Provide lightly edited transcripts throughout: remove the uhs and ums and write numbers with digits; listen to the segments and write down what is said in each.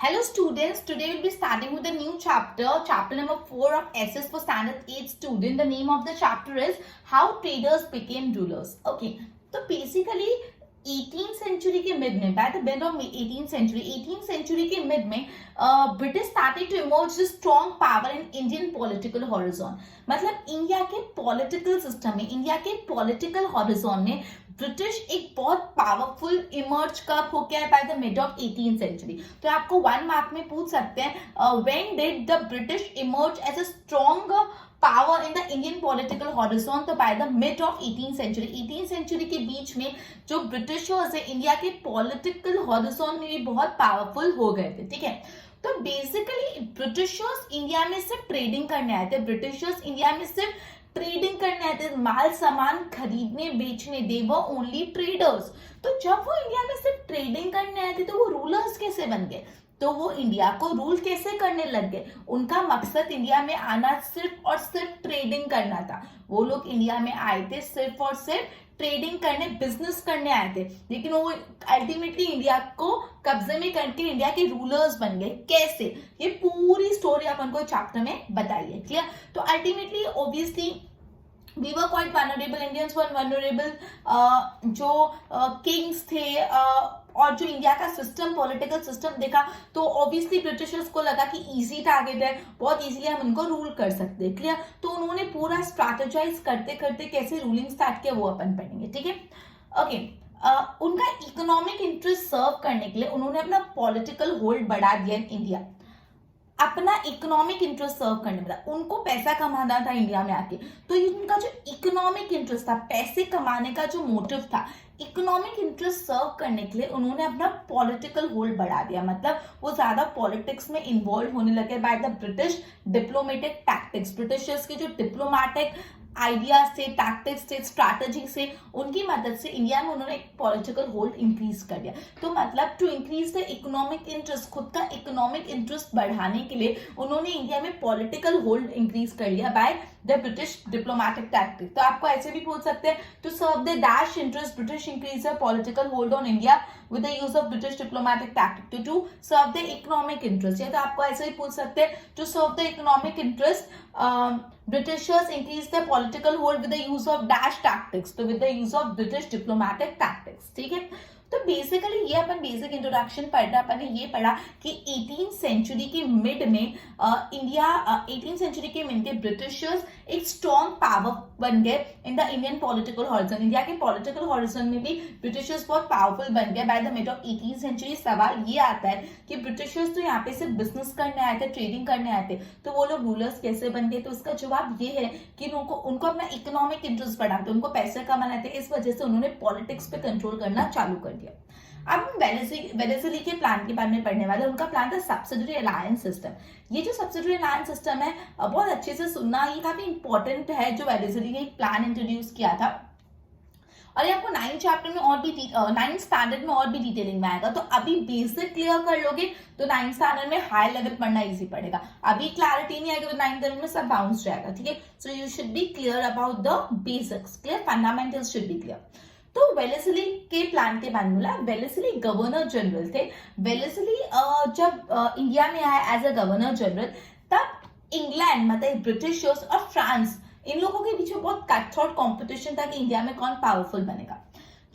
Hello students, today we'll be starting with a new chapter number 4 of SS for standard 8 student. The name of the chapter is How Traders Became Rulers. Okay, तो basically 18th century के mid में, by the mid of 18th century के mid में British started to emerge the strong power in Indian political horizon. मतलब India के political system में, India के political horizon में ब्रिटिश एक बहुत पावरफुल इमर्ज कब हो गया है by the mid of 18th century. तो आपको 1 मार्क में पूछ सकते हैं when did the British emerge as a strong power in the Indian political horizon. तो by the mid of 18th century, 18th century के बीच में जो ब्रिटिशर्स है इंडिया के पॉलिटिकल हॉरिजॉन में भी बहुत पावरफुल हो गए थे. ठीक है, तो बेसिकली ब्रिटिशर्स इंडिया में सिर्फ ट्रेडिंग करने आए थे. ब्रिटिशर्स इंडिया में सिर्फ ट्रेडिंग करने आए थे, माल सामान खरीदने बेचने. दे वर ओनली ट्रेडर्स. तो जब वो इंडिया में सिर्फ ट्रेडिंग करने आए थे तो वो रूलर्स कैसे बन गए? तो वो इंडिया को रूल कैसे करने लग गए? उनका मकसद इंडिया में आना सिर्फ और सिर्फ ट्रेडिंग करना था. वो लोग इंडिया में आए थे सिर्फ और सिर्फ ट्रेडिंग करने, बिजनेस करने आए थे, लेकिन वो अल्टीमेटली इंडिया को कब्जे में करके इंडिया के रूलर्स बन गए. कैसे? ये पूरी स्टोरी अपन को चैप्टर में बताइए. क्लियर? तो ultimately obviously we were quite vulnerable, Indians were vulnerable. जो किंग्स थे और जो इंडिया का सिस्टम, पॉलिटिकल सिस्टम देखा तो ऑब्वियसली ब्रिटिशर्स को लगा कि इजी टारगेट है, बहुत इजीली हम इनको रूल कर सकते हैं. क्लियर? तो उन्होंने पूरा स्ट्रैटेजाइज करते करते कैसे रूलिंग स्टार्ट किया वो अपन पढ़ेंगे. ठीक है, ओके. उनका इकोनॉमिक इंटरेस्ट सर्व करने के लिए उन्होंने अपना पॉलिटिकल होल्ड बढ़ा दिया इन इंडिया. अपना इकोनॉमिक इंटरेस्ट सर्व करने में, उनको पैसा कमाना था इंडिया में आके. तो उनका जो इकोनॉमिक इंटरेस्ट था, पैसे कमाने का जो मोटिव था, इकोनॉमिक इंटरेस्ट सर्व करने के लिए उन्होंने अपना पॉलिटिकल होल्ड बढ़ा दिया. मतलब वो ज्यादा पॉलिटिक्स में इन्वॉल्व होने लगे bye the British diplomatic tactics. Britishers के जो डिप्लोमेटिक आइडियाज थे, टैक्टिक्स थे, स्ट्रैटेजी से, उनकी मदद से इंडिया में उन्होंने एक पॉलिटिकल होल्ड इंक्रीज कर दिया. तो मतलब to increase the economic interest, खुद का इकोनॉमिक इंटरेस्ट बढ़ाने के लिए उन्होंने इंडिया में पॉलिटिकल होल्ड इंक्रीज कर लिया by the British diplomatic tactic. तो आपको ऐसे भी पूछ सकते हैं to serve the dash interest British increase the political hold on India with the use of British diplomatic tactic to serve the economic interest. या तो आपको ऐसे ही पूछ सकते हैं to serve the economic interest Britishers increase their political hold with the use of dash tactics. तो with the use of British diplomatic tactics. ठीक है, तो बेसिकली ये अपन बेसिक इंट्रोडक्शन पढ़ रहा. अपन ने ये पढ़ा कि 18th सेंचुरी के मिड में इंडिया 18th सेंचुरी के मिड के ब्रिटिशर्स एक स्ट्रॉन्ग पावर बन गए in the Indian political horizon. India के पॉलिटिकल हॉरिजन में भी ब्रिटिशर्स बहुत पावरफुल बन गए by the mid of 18th century. सवाल ये आता है कि ब्रिटिशर्स तो यहाँ पे सिर्फ बिजनेस करने आए थे, ट्रेडिंग करने आए थे, तो वो लोग रूलर्स कैसे बन गए? तो इसका जवाब ये है कि उनको अपना इकोनॉमिक इंटरेस्ट बढ़ा था, उनको पैसे कमाना थे, इस वजह से उन्होंने पॉलिटिक्स पे कंट्रोल करना चालू कर दिया. अब हम वेलेस्ली के प्लान के बारे में पढ़ने वाले. उनका प्लान था सब्सिडरी अलायंस सिस्टम. ये जो सब्सिडरी अलायंस सिस्टम है बहुत अच्छे से सुनना, ये काफी इंपॉर्टेंट है. जो वेलेस्ली ने एक प्लान इंट्रोड्यूस किया था और ये आपको 9th चैप्टर में और भी 9th स्टैंडर्ड में और भी डिटेलिंग में आएगा. तो अभी बेसिक क्लियर कर लोगे तो 9th स्टैंडर्ड में हाई लेवल पढ़ना इजी पड़ेगा. अभी क्लैरिटी नहीं आएगी तो 9th लेवल में सब बाउंस जाएगा. ठीक है, so you should be clear about the basics. Clear, fundamentals should be clear. तो वेलेस्ली के प्लान के बारे में बोला. वेलेस्ली गवर्नर जनरल थे. वेलेस्ली जब इंडिया में आया एज अ गवर्नर जनरल, तब इंग्लैंड मतलब ब्रिटिशर्स और फ्रांस, इन लोगों के बीच में बहुत कटथ्रोट कंपटीशन था कि इंडिया में कौन पावरफुल बनेगा.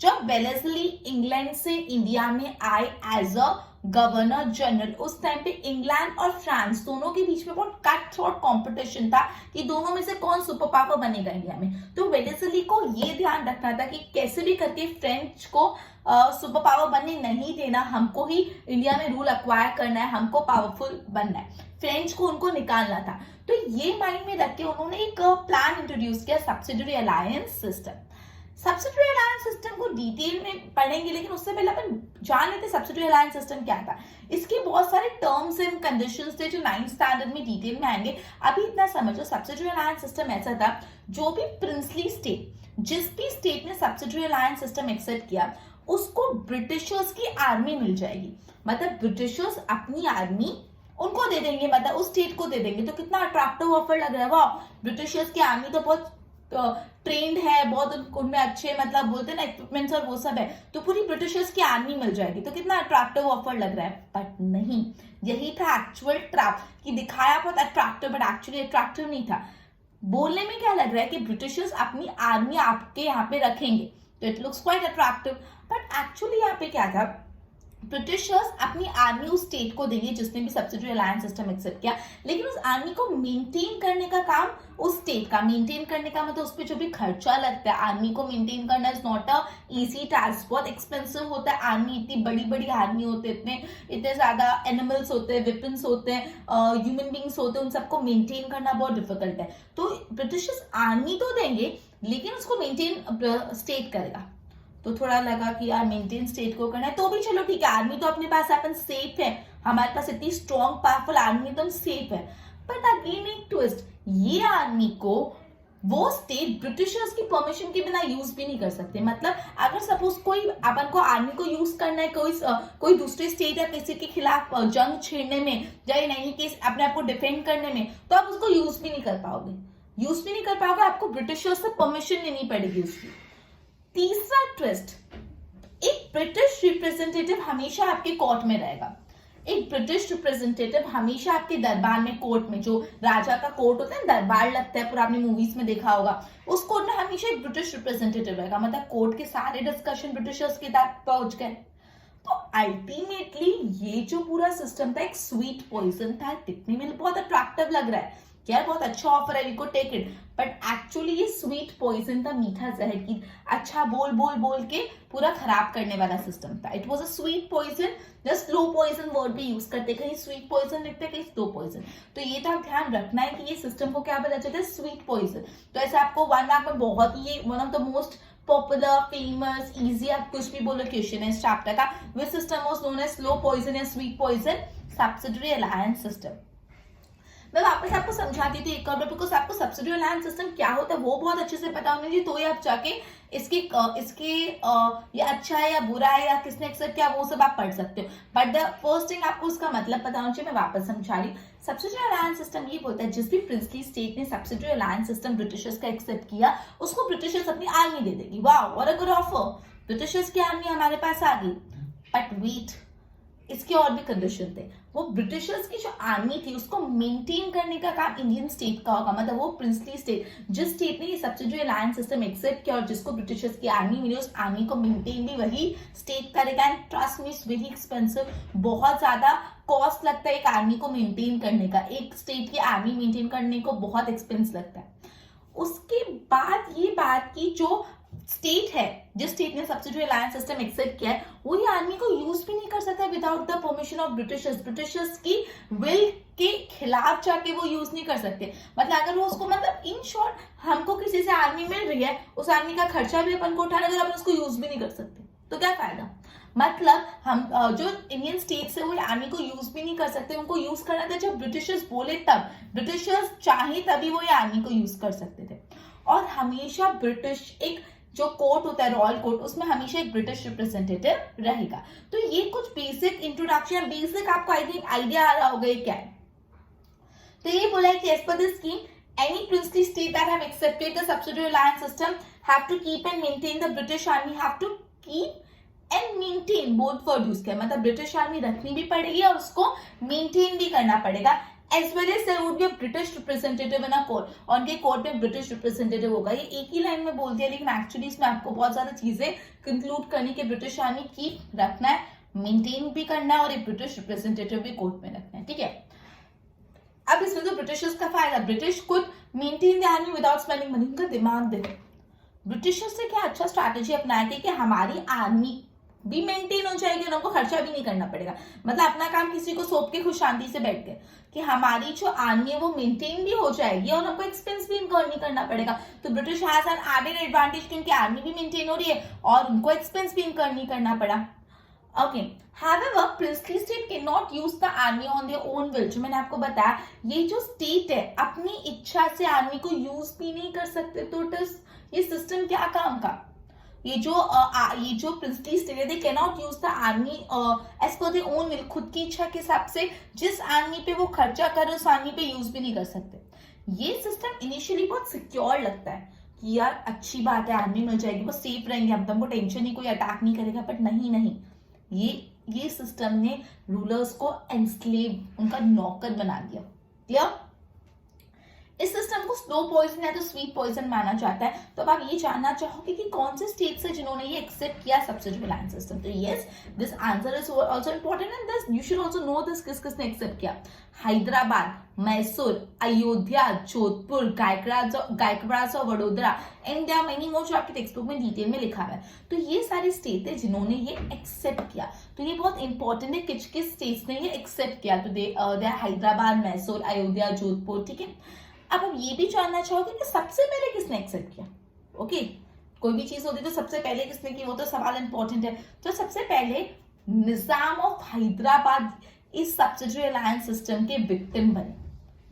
जब वेलेस्ली इंग्लैंड से इंडिया में आए एज अ गवर्नर जनरल, उस टाइम पे इंग्लैंड और फ्रांस दोनों के बीच में बहुत कटथ्रोट कंपटीशन था कि दोनों में से कौन सुपर पावर बनेगा इंडिया में. तो वेलेस्ली को ये ध्यान रखना था कि कैसे भी करके फ्रेंच को सुपर पावर बनने नहीं देना, हमको ही इंडिया में रूल अक्वायर करना है, हमको पावरफुल बनना है, फ्रेंच को उनको निकालना था. तो ये माइंड में रख के उन्होंने एक प्लान इंट्रोड्यूस किया, subsidiary alliance system. Subsidiary alliance system को डिटेल में पढ़ेंगे, लेकिन उससे पहले अपन जान लेते सब्सिडरी अलायंस सिस्टम क्या था. इसके बहुत सारे टर्म्स एंड कंडीशंस थे जो 9th स्टैंडर्ड में डिटेल में आएंगे. अभी इतना समझो, सब्सिडरी अलायंस सिस्टम ऐसा था, जो भी प्रिंसली स्टेट, जिस भी स्टेट ने सब्सिडरी अलायंस सिस्टम एक्सेप्ट किया, उसको ब्रिटिशर्स की आर्मी मिल जाएगी. मतलब ब्रिटिशर्स अपनी आर्मी उनको दे देंगे, मतलब उस स्टेट को दे देंगे. तो कितना अट्रैक्टिव ऑफर लग रहा है. वाह, ब्रिटिशर्स की आर्मी तो बहुत ट्रेंड है, बहुत उनमें अच्छे मतलब बोलते हैं ना इक्विपमेंट्स और वो सब है, तो पूरी ब्रिटिशर्स की आर्मी मिल जाएगी, तो कितना अट्रैक्टिव ऑफर लग रहा है। बट नहीं, यही था एक्चुअल ट्रैप कि दिखाया बहुत अट्रैक्टिव बट एक्चुअली अट्रैक्टिव नहीं था। बोलने में क्या लग रहा है कि ब्रिटिशर्स अपनी आर्मी आपके यहाँ पे रखेंगे, तो it looks quite attractive, but actually यहाँ पे क्या था, ब्रिटिशर्स अपनी आर्मी उस स्टेट को देंगे जिसने भी सब्सिडियरी अलायंस सिस्टम एक्सेप्ट किया, लेकिन उस आर्मी को मेंटेन करने का काम उस स्टेट का। मेंटेन करने का मतलब उस पर जो भी खर्चा लगता है, आर्मी को मेंटेन करना is not a easy task, बहुत एक्सपेंसिव होता है। आर्मी इतनी बड़ी बड़ी आर्मी होते हैं, इतने ज्यादा एनिमल्स होते हैं, वेपन्स होते हैं, ह्यूमन बींग्स होते हैं, उन सबको मेंटेन करना बहुत डिफिकल्ट है। तो ब्रिटिशर्स आर्मी तो देंगे लेकिन उसको मेंटेन स्टेट करेगा। तो थोड़ा लगा कि यार मेंटेन स्टेट को करना है तो भी चलो ठीक है, आर्मी तो अपने पास अपन सेफ है, हमारे पास इतनी स्ट्रॉन्ग पावरफुल आर्मी तो हम सेफ है। बट अगेन एक ट्विस्ट, ये आर्मी को वो स्टेट ब्रिटिशर्स की परमिशन के बिना यूज भी नहीं कर सकते। मतलब अगर सपोज कोई अपन को आर्मी को यूज करना है कोई दूसरे स्टेट या किसी के खिलाफ जंग छेड़ने में या इन एनी केस अपने आप को डिफेंड करने में, तो आप उसको यूज भी नहीं कर पाओगे, आपको ब्रिटिशर्स से परमिशन लेनी पड़ेगी उसकी। तीसरा ट्विस्ट, एक ब्रिटिश रिप्रेजेंटेटिव हमेशा आपके कोर्ट में रहेगा। एक ब्रिटिश रिप्रेजेंटेटिव हमेशा आपके दरबार में, कोर्ट में, जो राजा का कोर्ट होता है, दरबार लगता है, पूरा आपने मूवीज में देखा होगा, उस कोर्ट में हमेशा एक ब्रिटिश रिप्रेजेंटेटिव रहेगा। मतलब कोर्ट के सारे डिस्कशन ब्रिटिशर्स के तक पहुंच गए। तो अल्टीमेटली ये जो पूरा सिस्टम था एक स्वीट पॉइजन था। दिखने में बहुत अट्रैक्टिव लग रहा है, यार बहुत अच्छा ऑफर है, वी को टेक इट, बट एक्चुअली ये स्वीट पॉइजन था, मीठा जहर की अच्छा बोल बोल बोल के पूरा खराब करने वाला सिस्टम था। It was a sweet poison, just slow poison word भी यूज करते, कहीं स्वीट पॉइजन लिखते कहीं स्लो पॉइजन। तो ये था ध्यान रखना है कि ये सिस्टम को क्या पता चलता है, स्वीट पॉइजन। तो ऐसे आपको 1 मार्क में बहुत ही one of the most popular famous easy आप कुछ भी बोलो क्वेश्चन है इस चैप्टर का, which system was known as slow poison या sweet poison, subsidiary alliance system. मैं वापस आपको समझाती थी एक और बार, बिकॉज आपको सब्सिडियरी अलायंस सिस्टम क्या होता है वो बहुत अच्छे से पता होना चाहिए, तो ही आप जाके इसके ये अच्छा है या बुरा है या किसने एक्सेप्ट किया वो सब आप पढ़ सकते हो। बट द फर्स्ट थिंग आपको उसका मतलब पता होना चाहिए। मैं वापस समझा रही, सब्सिडियरी अलायंस सिस्टम ये बोलता है जिस भी प्रिंसली स्टेट ने सब्सिडियरी अलायंस सिस्टम ब्रिटिशर्स का एक्सेप्ट किया, उसको ब्रिटिशर्स अपनी आर्मी दे देगी। Wow what a good offer, Britishers की आर्मी हमारे पास आ गई। बट वेट, इसके और भी कंडीशन थे। वो ब्रिटिशर्स की जो आर्मी थी उसको मेंटेन करने का काम इंडियन स्टेट का होगा। मतलब वो प्रिंसली स्टेट, जिस स्टेट ने ये सब्सिडियरी अलायंस सिस्टम एक्सेप्ट किया और जिसको ब्रिटिशर्स की आर्मी मिली, उस आर्मी को मेंटेन भी वही स्टेट करेगा। And trust me, it's very expensive, बहुत ज्यादा कॉस्ट लगता है एक आर्मी को मेंटेन करने का। एक स्टेट की आर्मी मेंटेन करने को बहुत एक्सपेंस लगता है। उसके बाद ये बात की जो स्टेट है, जिस स्टेट ने सब्सिडियरी अलायंस सिस्टम एक्सेप्ट किया है, वो ये आर्मी को यूज भी नहीं कर सकता without the permission of Britishers. Britishers की विल के खिलाफ जाके वो यूज नहीं कर सकते। मतलब अगर वो उसको, मतलब इन शॉर्ट, हमको किसी से आर्मी मिल रही है, उस आर्मी का खर्चा भी अपन को उठाना, अगर अपन उसको यूज भी नहीं कर सकते तो क्या फायदा। मतलब हम जो इंडियन स्टेट्स है वो आर्मी को यूज भी नहीं कर सकते। उनको यूज करना था जब ब्रिटिशर्स बोले, तब ब्रिटिशर्स चाहे तभी वो ये आर्मी को यूज कर सकते थे। और हमेशा ब्रिटिश एक जो कोर्ट होता है, रॉयल कोर्ट, उसमें हमेशा एक ब्रिटिश रिप्रेजेंटेटिव रहेगा। तो ये कुछ बेसिक इंट्रोडक्शन, बेसिक आपको आई थिंक आइडिया आ रहा होगा ये क्या है। तो ये बोला है कि as per this scheme any princely state that have accepted the subsidiary alliance system have to keep and maintain, the British army have to keep and maintain, both word use किया, मतलब ब्रिटिश आर्मी रखनी भी पड़ेगी और उसको maintain भी करना पड़ेगा। as well as there would be a British representative in a court, और उनके कोर्ट में ब्रिटिश रिप्रेजेंटेटिव होगा। ये एक ही लाइन में बोल दिया, लेकिन एक्चुअली इसमें आपको बहुत ज्यादा चीजें कंक्लूड करनी कि ब्रिटिश आर्मी की रखना है, मेंटेन भी करना है और एक ब्रिटिश रिप्रेजेंटेटिव भी कोर्ट में रखना है, ठीक है। अब इसमें तो ब्रिटिशर्स का फायदा, British could maintain the army without spending money. उनका दिमाग देखो, ब्रिटिशर्स से क्या अच्छा स्ट्रैटेजी अपनाया कि हमारी आर्मी भी मेंटेन हो जाएगी और उनको खर्चा भी नहीं करना पड़ेगा। मतलब अपना काम किसी को सौंप के खुश शांति से बैठ गए कि हमारी जो आर्मी है वो मेंटेन भी हो जाएगी और हमको एक्सपेंस भी इनकम नहीं करना पड़ेगा। तो British has an added advantage कि उनकी आर्मी भी मेंटेन हो रही है और उनको एक्सपेंस भी इनकम नहीं करना पड़ा। Okay. However, princely state cannot use the army on their own will. जो मैंने आपको बताया, ये जो स्टेट है अपनी इच्छा से आर्मी को यूज भी नहीं कर सकते। तो ये सिस्टम क्या काम का, ये जो प्रिंसली स्टेट है, they can not use the army as per their own will, खुद की इच्छा के हिसाब से जिस आर्मी पे वो खर्चा कर उस आर्मी पे यूज भी नहीं कर सकते। ये सिस्टम इनिशियली बहुत सिक्योर लगता है, कि यार अच्छी बात है, आर्मी मिल जाएगी, वो सेफ रहेंगे, हम तुमको टेंशन नहीं, कोई अटैक नहीं करेगा। बट नहीं नहीं, ये सिस्टम ने रूलर्स को एनस्लेव, उनका नौकर बना दिया। क्लियर? इस सिस्टम को स्लो पॉइजन या तो स्वीट पॉइजन माना जाता है। तो अब आप ये जानना चाहोगे कि कौन से स्टेट्स है जिन्होंने ये एक्सेप्ट किया सब्सिडी अलायंस सिस्टम। तो yes, this answer is also important and this you should also know this, किस किसने एक्सेप्ट किया। हैदराबाद, मैसूर, अयोध्या, जोधपुर, गायकवाड़ और Vadodara, and there are many more जो आपके टेक्स्ट बुक में डिटेल में लिखा हुआ है। तो ये सारे स्टेट है जिन्होंने ये एक्सेप्ट किया। तो ये बहुत इंपॉर्टेंट है किस किस स्टेट्स ने ये एक्सेप्ट किया। तो दे हैदराबाद, मैसूर, अयोध्या, जोधपुर। ठीक है, अब आप ये भी जानना चाहोगे कि सबसे पहले किसने एक्सेप्ट किया। ओके, कोई भी चीज होती तो सबसे पहले किसने की, वो तो सवाल इंपॉर्टेंट है। तो सबसे पहले निजाम ऑफ हैदराबाद इस सब्सिडी अलायंस सिस्टम के विक्टिम बने।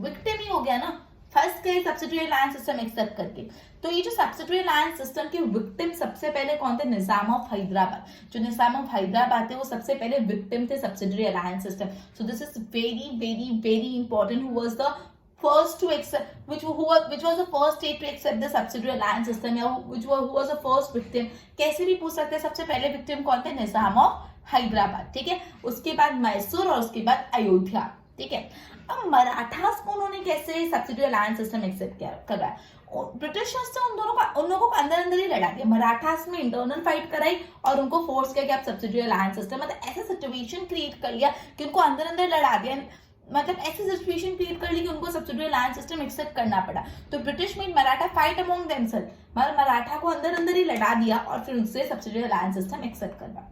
विक्टिम ही हो गया ना, फर्स्ट के सब्सिडी अलायंस सिस्टम एक्सेप्ट करके। तो ये जो सब्सिडी अलायंस सिस्टम के विक्टिम सबसे पहले कौन थे? निजाम ऑफ हैदराबाद। जो निजाम ऑफ हैदराबाद थे वो सबसे पहले विक्टिम थे subsidy alliance system. So this is very very very important. Who was the first to accept, which was the first state to accept the subsidiary alliance system, या who was the first victim। कैसे भी पूछ सकते हैं। सबसे पहले victim कौन थे? निजाम ऑफ हैदराबाद। ठीक है, उसके बाद मैसूर और उसके बाद अयोध्या। ठीक है, अब मराठास को उन्होंने कैसे सब्सिडियरी अलायंस सिस्टम एक्सेप्ट करा? ब्रिटिशर्स ने उन लोगों को अंदर अंदर ही लड़ा दिया। मराठास में इंटरनल फाइट कराई और उनको फोर्स किया कि आप सब्सिडियरी अलायंस सिस्टम, मतलब ऐसा सिचुएशन क्रिएट कर लिया कि उनको अंदर अंदर लड़ा दिया। मतलब ऐसी सिचुएशन क्रिएट कर ली कि उनको सब्सिडियरी अलायंस सिस्टम एक्सेप्ट करना पड़ा। तो ब्रिटिश में मराठा फाइट अमंग देमसेल्फ, मतलब मराठा को अंदर अंदर ही लड़ा दिया और फिर उनसे सब्सिडियरी अलायंस सिस्टम एक्सेप्ट करवा।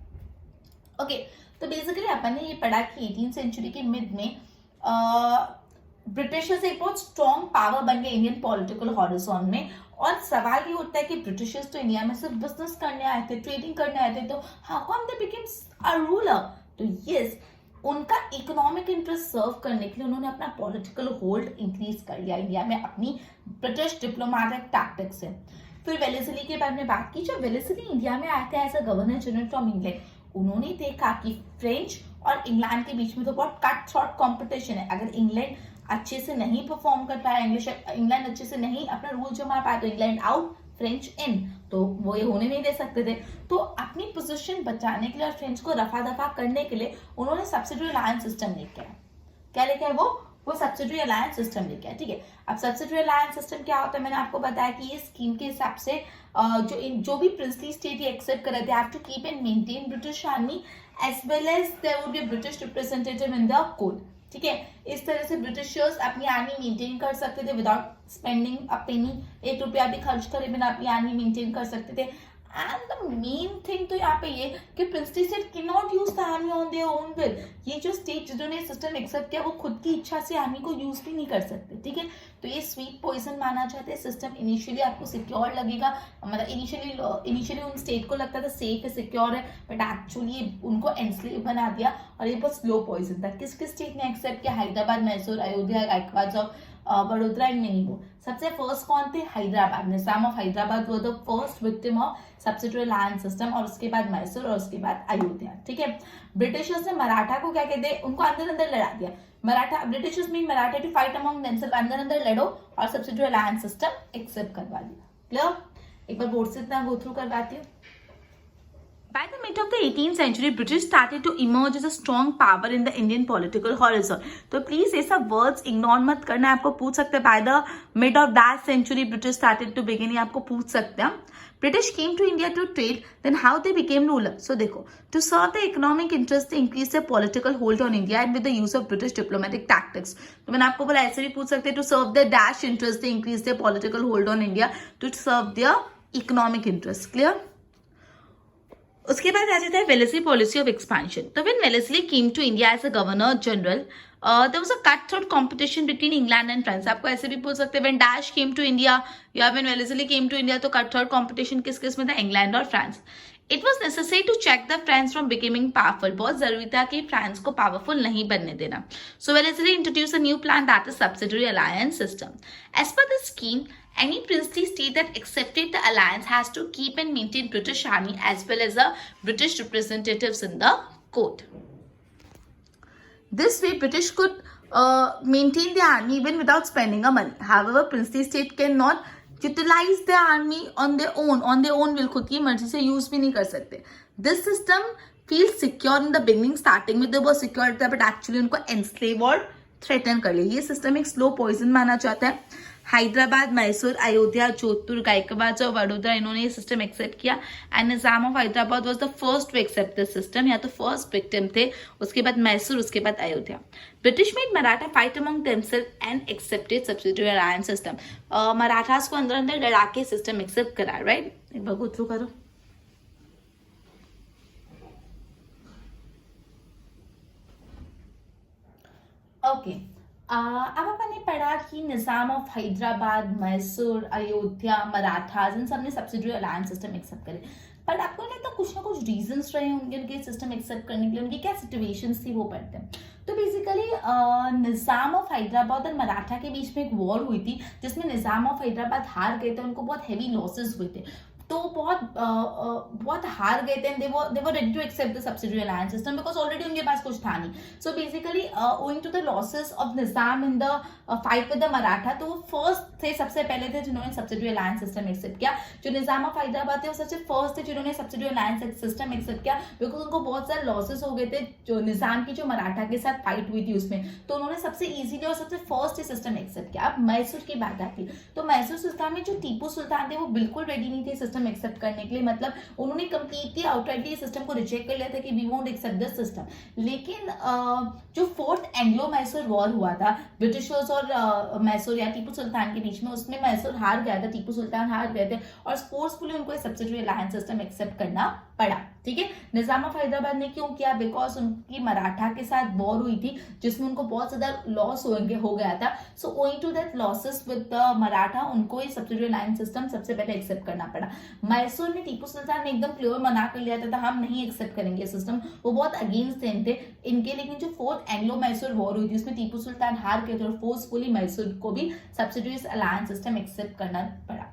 ओके, तो बेसिकली अपन ने ये पढ़ा कि 18वीं सेंचुरी के मिड में ब्रिटिशर्स एक बहुत स्ट्रॉन्ग पावर बन गए इंडियन पॉलिटिकल हॉरिजॉन में। और सवाल ये उठता है कि ब्रिटिशर्स तो इंडिया में सिर्फ बिजनेस करने आए थे, ट्रेडिंग करने आए थे, तो how come they became a ruler? तो यस, उनका इकोनॉमिक इंटरेस्ट सर्व करने के लिए उन्होंने अपना पॉलिटिकल होल्ड इंक्रीज कर लिया इंडिया में अपनी ब्रिटिश डिप्लोमेटिक टैक्टिक्स से। फिर वेलेस्ली के बारे में बात की। जब वेलेस्ली इंडिया में आए थे as a governor general from England, उन्होंने देखा कि फ्रेंच और इंग्लैंड के बीच में तो बहुत कट थ्रॉट कॉम्पिटिशन है। अगर इंग्लैंड अच्छे से नहीं परफॉर्म कर पाया, इंग्लैंड अच्छे से नहीं अपना रूल जमा पाया, तो इंग्लैंड आउट, फ्रेंच इन, तो वो ये होने नहीं दे सकते थे। तो अपनी पोजीशन बचाने के लिए और फ्रेंच को रफा दफा करने के लिए उन्होंने सब्सिडियरी अलायंस सिस्टम लेके आया। क्या लेके आए? वो सब्सिडियरी अलायंस सिस्टम लेके आए। ठीक है, अब सब्सिडियरी अलायंस सिस्टम क्या होता है? मैंने आपको बताया कि ये स्कीम के हिसाब से जो भी प्रिंसली स्टेट ये एक्सेप्ट कर रहे थे, have to keep and maintain British army as well as there would be British representative in the court. ठीक है, इस तरह से ब्रिटिशर्स अपनी आर्मी मेंटेन कर सकते थे विदाउट स्पेंडिंग अ पेनी, 1 रुपया भी खर्च करे बिना अपनी आर्मी मेंटेन कर सकते थे। एंड द मेन थिंग तो यहाँ पे ये कि princely state can not use the army on their own will. ये जो स्टेट जिन्होंने सिस्टम एक्सेप्ट किया वो खुद की इच्छा से आर्मी को यूज भी नहीं कर सकते। ठीक है, तो ये स्वीट पॉइजन माना जाता है। सिस्टम इनिशियली आपको सिक्योर लगेगा, मतलब इनिशियली उन स्टेट को लगता था सेफ है, सिक्योर है, बट एक्चुअली उनको एनस्लेव बना दिया और ये बहुत स्लो पॉइजन था। किस किस स्टेट ने एक्सेप्ट किया? Hyderabad, Mysore, Ayodhya, Gaekwad, Vadodara and many more. सबसे फर्स्ट कौन थे? हैदराबाद। निजाम ऑफ हैदराबाद वो the first victim of subsidiary alliance system, और उसके बाद मैसूर और उसके बाद अयोध्या। ठीक है, ब्रिटिशर्स ने मराठा को क्या कहते हैं? उनको अंदर अंदर लड़ा दिया। Britishers mean Maratha to fight among themselves, अंदर अंदर लड़ो और सब्सिडियरी अलायंस सिस्टम एक्सेप्ट करवा दिया। क्लियर? एक बार बोर्ड से इतना गो थ्रू करवाती हूँ। By the mid of the 18th century, British started to emerge as a strong power in the Indian political horizon. तो प्लीज ये सब वर्ड्स इग्नोर मत करना। आपको पूछ सकते हैं by the mid of that century British started to begin, ये आपको पूछ सकते हैं। British came to India to trade, then how they became ruler. So देखो, to serve the economic interest, they increased their political hold on India and with the use of British diplomatic tactics. तो मैंने आपको बोला ऐसे भी पूछ सकते हैं, to serve their dash interest, they increased their political hold on India to serve their economic interest. Clear? उसके बाद आ जाता है वेलेस्ली पॉलिसी ऑफ एक्सपेंशन। तो when Wellesley came to India as a governor general, there was a cut throat competition between England and France. आपको ऐसे भी पूछ सकते हैं when dash came to India या when Wellesley came to India, तो cut throat competition किस किस में था? इंग्लैंड और France. It was necessary to check the France from becoming powerful. बहुत जरूरी था कि फ्रांस को पावरफुल नहीं बनने देना। So Wellesley introduce a new plan that is subsidiary alliance system. As per this scheme, any princely state that accepted the alliance has to keep and maintain British army as well as the British representatives in the court. This way, British could maintain the army even without spending a money. However, princely state cannot utilize the army on their own will, खुद की मर्जी से use भी नहीं कर सकते. This system feel secure in the beginning, starting में तो बहुत सिक्योर था, बट एक्चुअली उनको एनस्लेव और थ्रेटन कर लिया. ये सिस्टम एक स्लो पॉइजन माना जाता है. हैदराबाद, मैसूर, अयोध्या, जोधपुर, गायकवाड़ और वडोदरा, इन्होंने ये सिस्टम एक्सेप्ट किया. And Nizam of Hyderabad was the first to accept this system, या तो फर्स्ट विक्टिम थे. उसके बाद मैसूर, उसके बाद Ayodhya. British made Maratha fight among themselves and accepted subsidiary alliance system. Marathas को अंदर अंदर लड़ा के सिस्टम एक्सेप्ट करा, राइट. एक बार गो थ्रू करो. ओके, अब अपन ने पढ़ा कि निजाम ऑफ हैदराबाद, मैसूर, अयोध्या, मराठास, इन सब ने सब्सिडियरी अलायंस सिस्टम एक्सेप्ट करे. पर आपको नहीं लगता कुछ ना कुछ रीजंस रहे होंगे उनके सिस्टम एक्सेप्ट करने के लिए, उनकी क्या सिचुएशंस थी वो पढ़ते हैं. तो बेसिकली निजाम ऑफ हैदराबाद और मराठा के बीच में एक वॉर हुई थी जिसमें निजाम ऑफ हैदराबाद हार गए थे. उनको बहुत हैवी लॉसेस हुए थे, तो बहुत हार गए थे. They were ready to accept the subsidiary alliance system because already उनके पास कुछ था नहीं. So basically owing to the losses of Nizam in the fight with the Maratha, तो वो फर्स्ट थे, सबसे पहले थे जिन्होंने सब्सिडियरी अलायंस सिस्टम एक्सेप्ट किया. जो निजाम ऑफ हैदराबाद थे वो सबसे फर्स्ट थे जिन्होंने सब्सिडियरी अलायंस सिस्टम एक्सेप्ट किया, बिकॉज उनको बहुत सारे लॉसेस हो गए थे जो निजाम की जो मराठा के साथ फाइट हुई थी उसमें. तो उन्होंने सबसे इजीली और सबसे फर्स्ट सिस्टम एक्सेप्ट किया. अब मैसूर की बात आती है, तो मैसूर सुल्तान में जो टीपू सुल्तान थे वो बिल्कुल रेडी नहीं थे सिस्टम एक्सेप्ट करने के लिए. मतलब उन्होंने कंप्लीटली आउटराइटली सिस्टम को रिजेक्ट कर लिया था कि we won't accept this system. लेकिन जो फोर्थ एंग्लो मैसूर वॉर हुआ था ब्रिटिशर्स और मैसूर या टीपू सुल्तान के बीच में, उसमें मैसूर हार गया था, टीपू सुल्तान हार गए थे और फोर्सफुली उनको सब्सिडियरी अलायंस सिस्टम एक्सेप्ट करना पड़ा. ठीक है. निजाम ऑफ हैदराबाद ने क्यों किया? बिकॉज उनकी मराठा के साथ वॉर हुई थी जिसमें उनको बहुत ज्यादा लॉस हो गया था. So owing to that losses with the Maratha, उनको ये सब्सिडियरी अलायंस सिस्टम सबसे पहले एक्सेप्ट करना पड़ा. मैसूर में टीपू सुल्तान ने एकदम क्लियर मना कर लिया था हम नहीं एक्सेप्ट करेंगे सिस्टम, वो बहुत अगेंस्ट थे इनके. लेकिन जो फोर्थ एंग्लो मैसूर वॉर हुई थी उसमें टीपू सुल्तान हार गए थे और फोर्सफुली मैसूर को भी सब्सिडियरी अलायंस सिस्टम एक्सेप्ट करना पड़ा.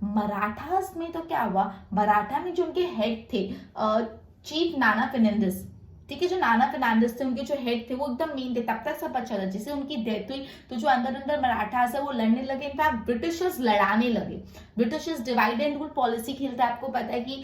मराठास में तो क्या हुआ, मराठा में जो उनके हेड थे चीफ नाना फर्नांडिस, ठीक है, जो नाना फर्नांडिस थे उनके जो हेड थे वो एकदम मेन थे. तब तक सब अच्छा था, जैसे उनकी डेथ हुई तो जो अंदर अंदर मराठास है वो लड़ने लगे. इनफैक्ट ब्रिटिशर्स लड़ाने लगे. Britishers divide and rule policy खेलते हैं. आपको पता है कि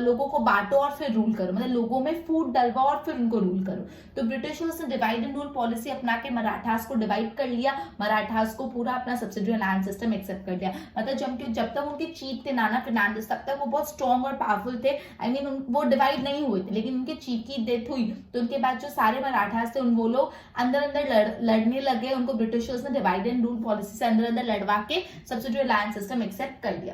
लोगों को बांटो और फिर रूल करो, मतलब लोगों में फूड डलवाओ और फिर उनको रूल करो. तो ब्रिटिशर्स ने डिवाइड एंड रूल पॉलिसी अपना के मराठास को डिवाइड कर लिया, मराठास को पूरा अपना सब्सिडियरी अलायंस सिस्टम एक्सेप्ट कर लिया. मतलब जब तक उनके चीफ थे नाना फर्नांडिस तब तक वो बहुत स्ट्रॉन्ग और पावरफुल थे. आई मीन वो डिवाइड नहीं हुए थे. लेकिन उनके चीफ की डेथ हुई तो उनके बाद जो सारे मराठास थे वो लोग अंदर अंदर लड़ने लगे. उनको ब्रिटिशर्स ने डिवाइड एंड रूल पॉलिसी से अंदर अंदर लड़वा के सब्सिडियरी अलायंस सिस्टम एक्सेप्ट कर लिया.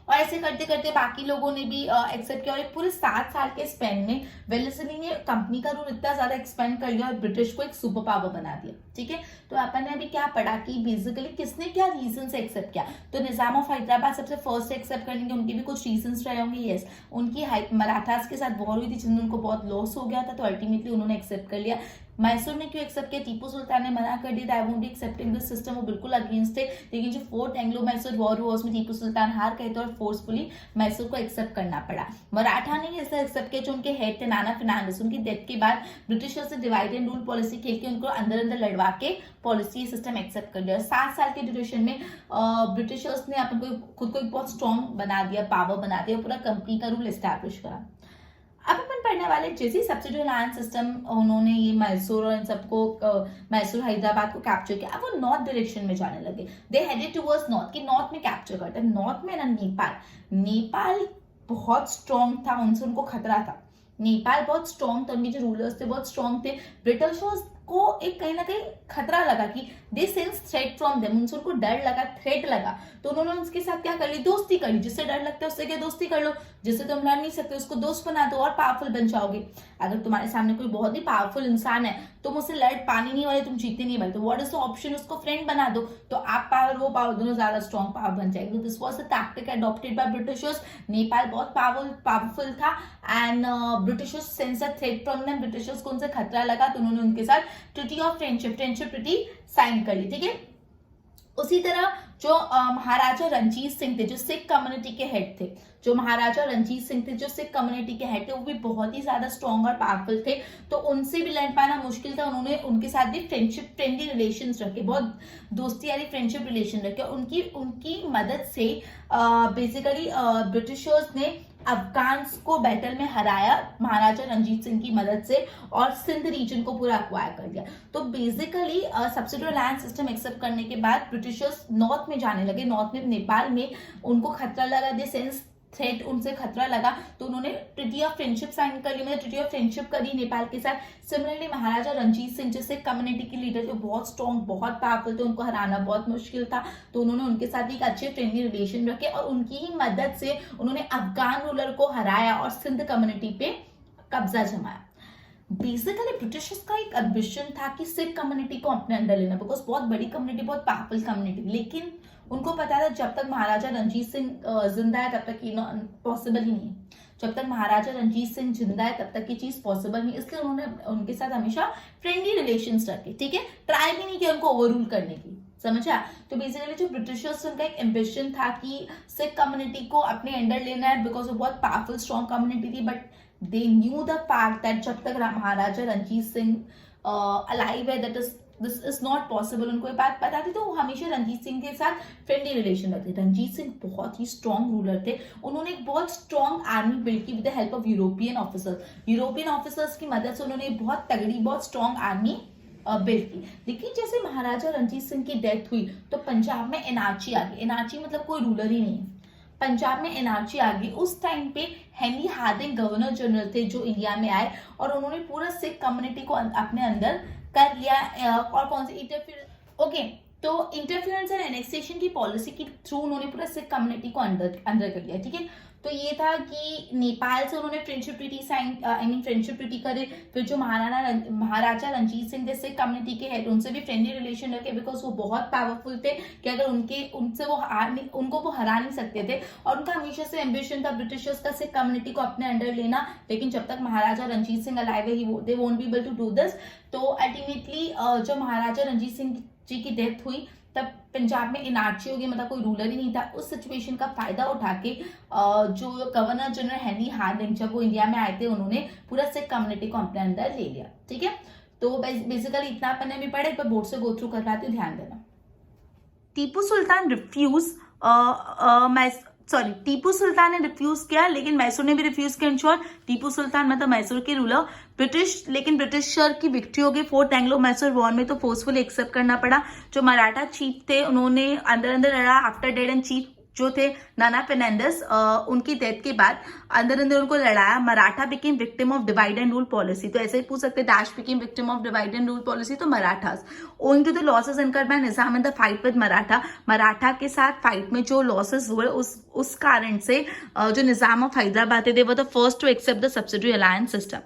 और ऐसे करते करते बाकी लोगों ने भी एक्सेप्ट किया. और एक पूरे 7 साल के स्पेन में वेलेस्ली ने कंपनी का रूल इतना ज्यादा एक्सपेंड कर लिया और ब्रिटिश को एक सुपर पावर बना दिया. ठीक है. तो अपन ने अभी क्या पढ़ा कि बेसिकली किसने क्या रीजन से एक्सेप्ट किया. तो निजाम ऑफ हैदराबाद सबसे फर्स्ट एक्सेप्ट करेंगे, उनके भी कुछ रीजंस रहे होंगे. यस, उनकी मराठास के साथ वॉर हुई थी जिनमें उनको बहुत लॉस हो गया था, तो अल्टीमेटली उन्होंने एक्सेप्ट कर लिया. मैसूर ने क्यों एक्सेप्ट किया? टीपू सुल्तान ने मना कर दिया, I won't be accepting this system, वो बिल्कुल अगेंस्ट थे. लेकिन जो फोर्थ एंग्लो मैसूर वॉर हुआ उसमें टीपू सुल्तान हार गए थे और फोर्सफुली मैसूर को एक्सेप्ट करना पड़ा. मराठा ने ऐसा एक्सेप्ट किया, जो उनके हेड थे नाना फर्नांडिस, उनकी डेथ के बाद ब्रिटिशर्स से डिवाइड एंड रूल पॉलिसी खेल के उनको अंदर अंदर लड़वा के पॉलिसी सिस्टम एक्सेप्ट कर लिया. 7 साल के ड्यूरेशन में ब्रिटिशर्स ने अपन को खुद को एक बहुत स्ट्रॉन्ग बना दिया, पावर बना दिया, पूरा कंपनी का रूल एस्टैब्लिश करा. अब अपन पढ़ने वाले जैसे सब्सिडियरी अलायंस सिस्टम उन्होंने ये मैसूर और इन सबको मैसूर हैदराबाद को कैप्चर किया. अब वो नॉर्थ डायरेक्शन में जाने लगे. दे हेडेड टुवर्ड्स नॉर्थ, कि नॉर्थ में कैप्चर करते हैं. नॉर्थ में ना नेपाल बहुत स्ट्रॉन्ग था, उनसे उनको खतरा था. नेपाल बहुत स्ट्रॉन्ग था, उनके जो रूलर्स थे बहुत स्ट्रॉन्ग थे. ब्रिटिशर्स को एक कहीं ना कहीं खतरा लगा कि दे सेंस थ्रेट फ्रॉम देम, उनसे उनको डर लगा, थ्रेट लगा. तो उन्होंने उसके साथ क्या कर ली? दोस्ती कर ली. जिससे डर लगता है उससे क्या दोस्ती कर लो. जिससे तुम लड़ नहीं सकते उसको दोस्त बना दो और पावरफुल बन जाओगे. अगर तुम्हारे सामने कोई बहुत ही पावरफुल इंसान है तुम उससे लड़ पानी नहीं वाले, तुम जीते नहीं वाले, तो व्हाट इज द ऑप्शन? उसको फ्रेंड बना दो. तो आप पावर वो पावर दोनों ज्यादा स्ट्रॉन्ग पावर बन जाएगी. तो this was the tactic adopted by Britishers. Nepal बहुत पावरफुल था and Britishers sense a threat from them. Britishers को उनसे खतरा लगा तो उन्होंने उनके साथ treaty of friendship treaty sign कर ली. ठीक है. उसी तरह जो महाराजा रंजीत सिंह थे, जो सिख कम्युनिटी के हेड थे, जो महाराजा रंजीत सिंह थे जो सिख कम्युनिटी के हेड थे, वो भी बहुत ही ज्यादा स्ट्रॉन्ग और पावरफुल थे, तो उनसे भी लड़ पाना मुश्किल था। उन्होंने उनके साथ भी फ्रेंडली रिलेशंस रखे, बहुत दोस्ती यारी फ्रेंडशिप रिलेशन रखे। उनकी उनकी मदद से बेसिकली ब्रिटिशर्स ने अफगान्स को बैटल में हराया महाराजा रंजीत सिंह की मदद से, और सिंध रीजन को पूरा अक्वायर कर लिया। तो basically subsidiary land system accept करने के बाद ब्रिटिशर्स नॉर्थ में जाने लगे, नॉर्थ में नेपाल में उनको खतरा लगा, द सेंस थ्रेट उनसे खतरा लगा, तो उन्होंने ट्रीटी ऑफ फ्रेंडशिप साइन कर ली, मतलब ट्रीटी ऑफ फ्रेंडशिप करी नेपाल के साथ। सिमिलरली महाराजा रंजीत सिंह जैसे कम्युनिटी के लीडर थे, बहुत स्ट्रॉन्ग, बहुत पावरफुल थे, उनको हराना बहुत मुश्किल था, तो उन्होंने उनके साथ भी एक अच्छे फ्रेंडली रिलेशन रखे, और उनकी ही मदद से उन्होंने अफगान रूलर को हराया और सिंध कम्युनिटी पे कब्जा जमाया। बेसिकली ब्रिटिशर्स का एक एम्बिशन था कि सिख कम्युनिटी को अपने अंडर लेना, बिकॉज बहुत बड़ी कम्युनिटी, बहुत पावरफुल कम्युनिटी, लेकिन उनको पता था जब तक महाराजा रंजीत सिंह जिंदा है तब तक ये पॉसिबल ही नहीं है, जब तक महाराजा रंजीत सिंह जिंदा है तब तक ये चीज पॉसिबल नहीं, इसलिए उन्होंने उनके साथ हमेशा फ्रेंडली रिलेशंस रखे, ठीक है, ट्राई भी नहीं किया उनको ओवररूल करने की, समझा। तो बेसिकली जो ब्रिटिशर्स उनका एक एम्बिशन था कि सिख कम्युनिटी को अपने अंडर लेना है, बिकॉज वो बहुत पावरफुल स्ट्रॉन्ग कम्युनिटी थी, but they knew the fact that जब तक महाराजा रंजीत सिंह अलाइव है, that is this is not possible. उनको ये बात पता थी, तो वो हमेशा रंजीत सिंह के साथ फ्रेंडली रिलेशन रखते। रंजीत सिंह बहुत ही स्ट्रॉन्ग रूलर थे, उन्होंने एक बहुत स्ट्रॉन्ग आर्मी बिल्ड की with the help of European officers. European officers की मदद से उन्होंने बहुत तगड़ी, बहुत स्ट्रॉन्ग आर्मी बिल्ड की। लेकिन जैसे महाराजा रंजीत सिंह की डेथ हुई तो पंजाब में एनआरची आ गई। एनआरची मतलब कोई रूलर ही नहीं है, पंजाब में एनआरची आ गई। उस टाइम पे हेनरी हार्डिंग गवर्नर जनरल थे जो इंडिया में आए, और उन्होंने पूरा सिख कम्युनिटी को अपने अंदर कर लिया। और कौन सी इंटरफेरेंस, ओके, तो इंटरफेरेंस एंड एनेक्सेशन की पॉलिसी के थ्रू उन्होंने पूरा सिख कम्युनिटी को अंदर कर लिया, ठीक है। तो ये था कि नेपाल से उन्होंने friendship treaty sign, friendship treaty करे। फिर जो महाराजा रंजीत सिंह जैसे कम्युनिटी के हेड, उनसे भी फ्रेंडली रिलेशन रखे, बिकॉज वो बहुत पावरफुल थे कि अगर उनसे उनको वो हरा नहीं सकते थे, और उनका हमेशा से एम्बिशन था ब्रिटिशर्स का सिख कम्युनिटी को अपने अंडर लेना। लेकिन जब तक महाराजा रंजीत सिंह अलाइव है, they won't be able to do this. तो अल्टीमेटली जब महाराजा रंजीत सिंह जी की डेथ हुई तब पंजाब में एनआरची हो गई, मतलब कोई रूलर ही नहीं था। उस सिचुएशन का फायदा उठा के जो गवर्नर जनरल हेनरी हार्डिंग, जब वो इंडिया में आए थे, उन्होंने पूरा सिख कम्युनिटी को अपने अंदर ले लिया, ठीक है। तो बेसिकली इतना अपन ने भी पढ़ा, एक बार बोर्ड से गो थ्रू करवाती हूँ, ध्यान देना। टीपू सुल्तान टीपू सुल्तान ने रिफ्यूज किया, लेकिन मैसूर ने भी रिफ्यूज किया। इंश्योर टीपू सुल्तान मतलब मैसूर के रूलर, लेकिन ब्रिटिशर की विक्ट्री हो गई फोर्थ एंग्लो मैसूर वॉर में, तो फोर्सफुली एक्सेप्ट करना पड़ा। जो मराठा चीफ थे उन्होंने अंदर लड़ा। आफ्टर डेड एंड चीफ जो थे नाना फर्नांडिस, उनकी डेथ के बाद अंदर उनको लड़ाया। Maratha became victim of divide and rule policy, तो ऐसे ही पूछ सकते, dash became victim of divide and rule policy, तो Marathas. Owing to the losses incurred by Nizam in the fight with Maratha के साथ फाइट में जो लॉसेस हुए, उस कारण से जो निजाम ऑफ हैदराबाद थे, they were the first to accept the subsidiary alliance system.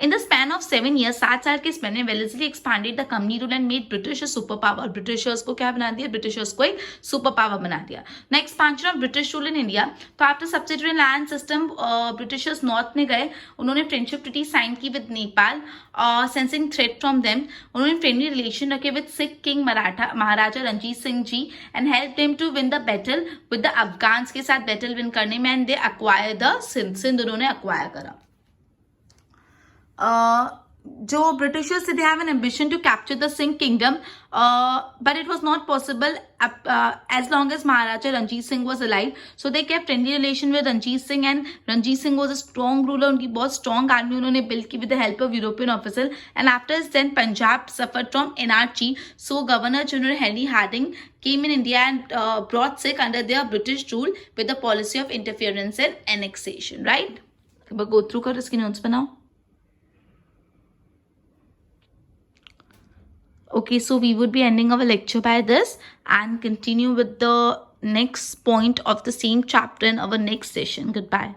In the span of 7 years, 7 साल के स्पैन में Wellesley expanded the company rule and made British super power. Britishers को क्या बना दिया? ब्रिटिशर्स को एक सुपर पावर बना दिया। ना expansion of British rule in India, तो after subsidiary alliance system Britishers north में गए, उन्होंने फ्रेंडशिप ट्रीटी साइन की with Nepal, sensing threat from them, उन्होंने फ्रेंडली रिलेशन रखे with Sikh king Maharaja Ranjit Singh ji, and help them to win the battle with the Afghans के साथ battle win करने में, and they acquire the Sindh उन्होंने अक्वायर करा। जो Britishers they have N ambition to capture the Singh kingdom, but it was not possible as long as Maharaja Ranjit Singh was alive. So they kept friendly relation with Ranjit Singh, and Ranjit Singh was a strong ruler. उनकी बहुत strong army उन्होंने build की with the help of European officer. And after then Punjab suffered from anarchy. So Governor General Henry Harding came in India and brought Sikh under their British rule with the policy of interference and annexation. Right? go through करो, इसकी notes बनाओ. Okay, so we would be ending our lecture by this and continue with the next point of the same chapter in our next session. Goodbye.